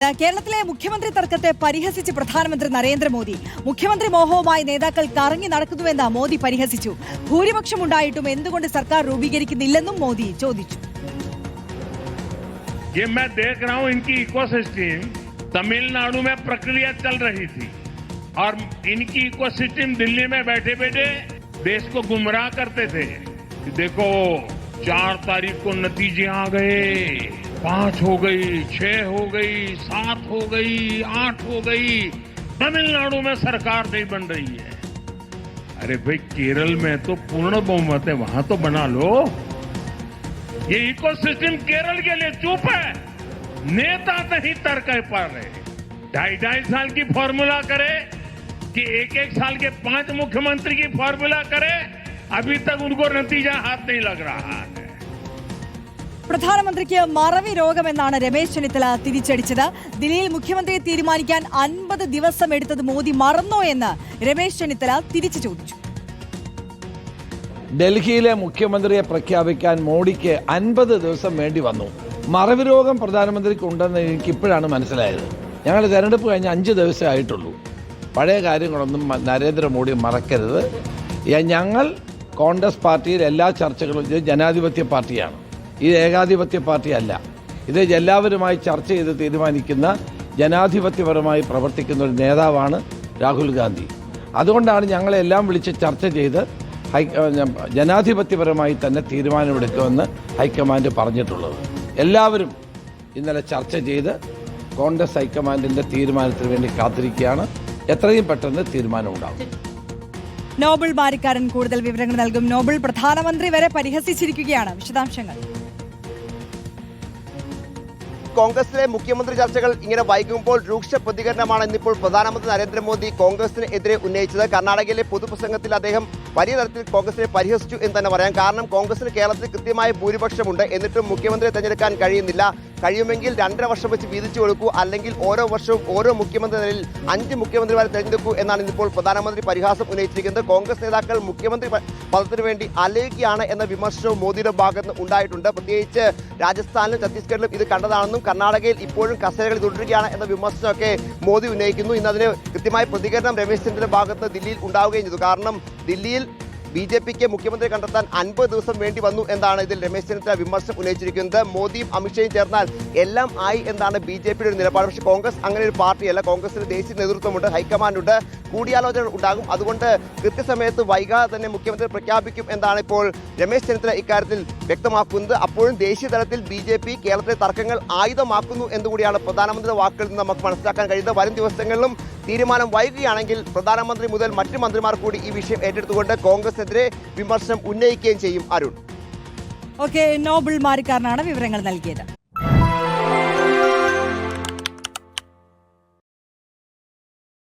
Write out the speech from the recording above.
കേരളത്തിലെ മുഖ്യമന്ത്രി തർക്കത്തെ പരിഹസിച്ച് പ്രധാനമന്ത്രി നരേന്ദ്രമോദി. മുഖ്യമന്ത്രി മോഹവുമായി നേതാക്കൾ കറങ്ങി നടക്കുന്നുവെന്ന് മോദി പരിഹസിച്ചു. ഭൂരിപക്ഷമുണ്ടായിട്ടും എന്തുകൊണ്ട് സർക്കാർ രൂപീകരിക്കുന്നില്ലെന്നും മോദി ചോദിച്ചു. ये मैं देख रहा हूं इनकी इकोसिस्टम तमिलनाडु में प्रक्रिया चल रही थी और इनकी इकोसिस्टम दिल्ली में बैठे बैठे देश को गुमराह करते थे कि देखो 4 तारीख को नतीजे आ गए, 5 हो गई, 6 हो गई, 7 हो गई, 8 हो गई, तमिलनाडु में सरकार नहीं बन रही है। अरे भाई केरल में तो पूर्ण बहुमत है, वहां तो बना लो। ये इकोसिस्टम केरल के लिए चुप है, नेता नहीं तर्क पर रहे। 2.5 साल की फॉर्मूला करे कि 1 साल के 5 मुख्यमंत्री की फॉर्मूला करे, अभी तक उनको नतीजा हाथ नहीं लग रहा है. പ്രധാനമന്ത്രിക്ക് മറവി രോഗമെന്നാണ് രമേശ് ചെന്നിത്തല തിരിച്ചടിച്ചത്. ദില്ലിയിൽ മുഖ്യമന്ത്രിയെ തീരുമാനിക്കാൻ 50 ദിവസം എടുത്തത് മോദി മറന്നോ എന്ന് രമേശ് ചെന്നിത്തല തിരിച്ചു ചോദിച്ചു. ഡൽഹിയിലെ മുഖ്യമന്ത്രിയെ പ്രഖ്യാപിക്കാൻ മോഡിക്ക് 50 ദിവസം വേണ്ടി വന്നു. മറവി രോഗം പ്രധാനമന്ത്രിക്ക് ഉണ്ടെന്ന് എനിക്ക് ഇപ്പോഴാണ് മനസ്സിലായത്. ഞങ്ങൾ തെരഞ്ഞെടുപ്പ് കഴിഞ്ഞ് 5 ദിവസമേ ആയിട്ടുള്ളൂ. പഴയ കാര്യങ്ങളൊന്നും നരേന്ദ്രമോദി മറക്കരുത്. ഞങ്ങൾ കോൺഗ്രസ് പാർട്ടിയിൽ എല്ലാ ചർച്ചകളും, ഇത് ജനാധിപത്യ പാർട്ടിയാണ്, ഇത് ഏകാധിപത്യ പാർട്ടിയല്ല. ഇത് എല്ലാവരുമായി ചർച്ച ചെയ്ത് തീരുമാനിക്കുന്ന ജനാധിപത്യപരമായി പ്രവർത്തിക്കുന്ന ഒരു നേതാവാണ് രാഹുൽ ഗാന്ധി. അതുകൊണ്ടാണ് ഞങ്ങളെല്ലാം വിളിച്ച് ചർച്ച ചെയ്ത് ജനാധിപത്യപരമായി തന്നെ തീരുമാനമെടുക്കുമെന്ന് ഹൈക്കമാൻഡ് പറഞ്ഞിട്ടുള്ളത്. എല്ലാവരും ഇന്നലെ ചർച്ച ചെയ്ത് കോൺഗ്രസ് ഹൈക്കമാൻഡിൻ്റെ തീരുമാനത്തിന് വേണ്ടി കാത്തിരിക്കുകയാണ്. എത്രയും പെട്ടെന്ന് തീരുമാനമുണ്ടാകും. നോബിൾ ബാരിക്കാരൻ കൂടുതൽ വിവരങ്ങൾ നൽകും. നോബിൾ, പ്രധാനമന്ത്രി വരെ പരിഹസിച്ചിരിക്കുകയാണ്, വിശദാംശങ്ങൾ. കോൺഗ്രസിലെ മുഖ്യമന്ത്രി ചർച്ചകൾ ഇങ്ങനെ വൈകുമ്പോൾ രൂക്ഷ പ്രതികരണമാണ് ഇന്നിപ്പോൾ പ്രധാനമന്ത്രി നരേന്ദ്രമോദി കോൺഗ്രസിന് എതിരെ ഉന്നയിച്ചത്. കർണാടകയിലെ പൊതുപ്രസംഗത്തിൽ അദ്ദേഹം വലിയ തരത്തിൽ കോൺഗ്രസിനെ പരിഹസിച്ചു എന്ന് തന്നെ പറയാം. കാരണം കോൺഗ്രസിന് കേരളത്തിൽ കൃത്യമായ ഭൂരിപക്ഷമുണ്ട്, എന്നിട്ടും മുഖ്യമന്ത്രിയെ തെരഞ്ഞെടുക്കാൻ കഴിയുന്നില്ല. കഴിയുമെങ്കിൽ 2.5 വർഷം വെച്ച് വീതിച്ചു കൊടുക്കൂ, അല്ലെങ്കിൽ ഓരോ വർഷവും ഓരോ മുഖ്യമന്ത്രി നിലയിൽ 5 മുഖ്യമന്ത്രിമാരെ തെരഞ്ഞെടുക്കൂ എന്നാണ് ഇന്നിപ്പോൾ പ്രധാനമന്ത്രി പരിഹാസം ഉന്നയിച്ചിരിക്കുന്നത്. കോൺഗ്രസ് നേതാക്കൾ മുഖ്യമന്ത്രി പദത്തിനു വേണ്ടി അലയുകയാണ് എന്ന വിമർശനവും മോദിയുടെ ഭാഗത്ത് ഉണ്ടായിട്ടുണ്ട്. പ്രത്യേകിച്ച് രാജസ്ഥാനിലും ഛത്തീസ്ഗഡിലും ഇത് കണ്ടതാണെന്നും കർണാടകയിൽ ഇപ്പോഴും കസേരകൾ തുടരുകയാണ് എന്ന വിമർശനമൊക്കെ മോദി ഉന്നയിക്കുന്നു. ഇന്ന് അതിന് കൃത്യമായ പ്രതികരണം രമേശ് ചെന്നിത്തലയുടെ ഭാഗത്ത് ദില്ലിയിൽ ഉണ്ടാവുകയും ചെയ്തു. കാരണം ദില്ലിയിൽ BJPക്ക് മുഖ്യമന്ത്രി കണ്ടെത്താൻ 50 ദിവസം വേണ്ടി വന്നു എന്നാണ് ഇതിൽ രമേശ് ചെന്നിത്തല വിമർശനം ഉന്നയിച്ചിരിക്കുന്നത്. മോദിയും അമിത്ഷയും ചേർന്നാൽ എല്ലാം ആയി എന്നാണ് BJPയുടെ ഒരു നിലപാട്. പക്ഷേ കോൺഗ്രസ് അങ്ങനെ ഒരു പാർട്ടിയല്ല. കോൺഗ്രസിന് ദേശീയ നേതൃത്വമുണ്ട്, ഹൈക്കമാൻഡുണ്ട്, കൂടിയാലോചനകൾ ഉണ്ടാകും. അതുകൊണ്ട് കൃത്യസമയത്ത് വൈകാതെ തന്നെ മുഖ്യമന്ത്രി പ്രഖ്യാപിക്കും എന്നാണ് ഇപ്പോൾ രമേശ് ചെന്നിത്തല ഇക്കാര്യത്തിൽ വ്യക്തമാക്കുന്നത്. അപ്പോഴും ദേശീയ തലത്തിൽ BJP കേരളത്തിലെ തർക്കങ്ങൾ ആയുധമാക്കുന്നു എന്നുകൂടിയാണ് പ്രധാനമന്ത്രിയുടെ വാക്കുകളിൽ നിന്ന് നമുക്ക് മനസ്സിലാക്കാൻ കഴിയുന്നത്. വരും ദിവസങ്ങളിലും തീരുമാനം വൈകുകയാണെങ്കിൽ പ്രധാനമന്ത്രി മുതൽ മറ്റ് മന്ത്രിമാർ കൂടി ഈ വിഷയം ഏറ്റെടുത്തുകൊണ്ട് കോൺഗ്രസിനെതിരെ വിമർശനം ഉന്നയിക്കുകയും ചെയ്യും. അരുൺ, നോബിൾ മാരിക്കാരനാണ് വിവരങ്ങൾ നൽകിയത്.